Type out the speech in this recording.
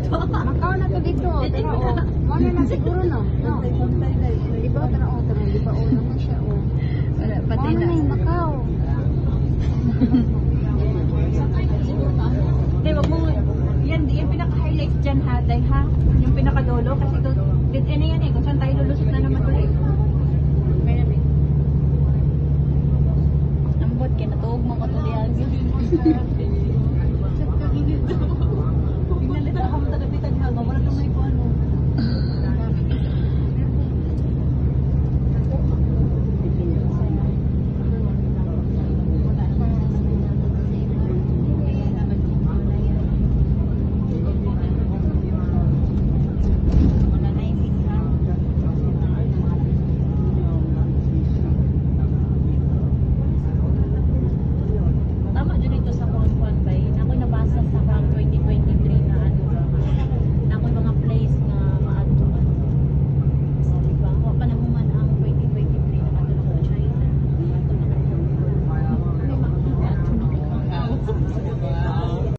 Macau na to dito. Tara o. Mana na siguro no. No. Libaw tara o. Tara libaw o naman siya o. Wala, pati Mana na. na yung Macau. Hindi, wag mo, yan, yung pinaka-highlights dyan ha, day ha, yung pinaka-dolo, kasi ano yan eh, kung saan tayo lulusot na naman ulit. Ambot, kinatuog mo ko to diyan.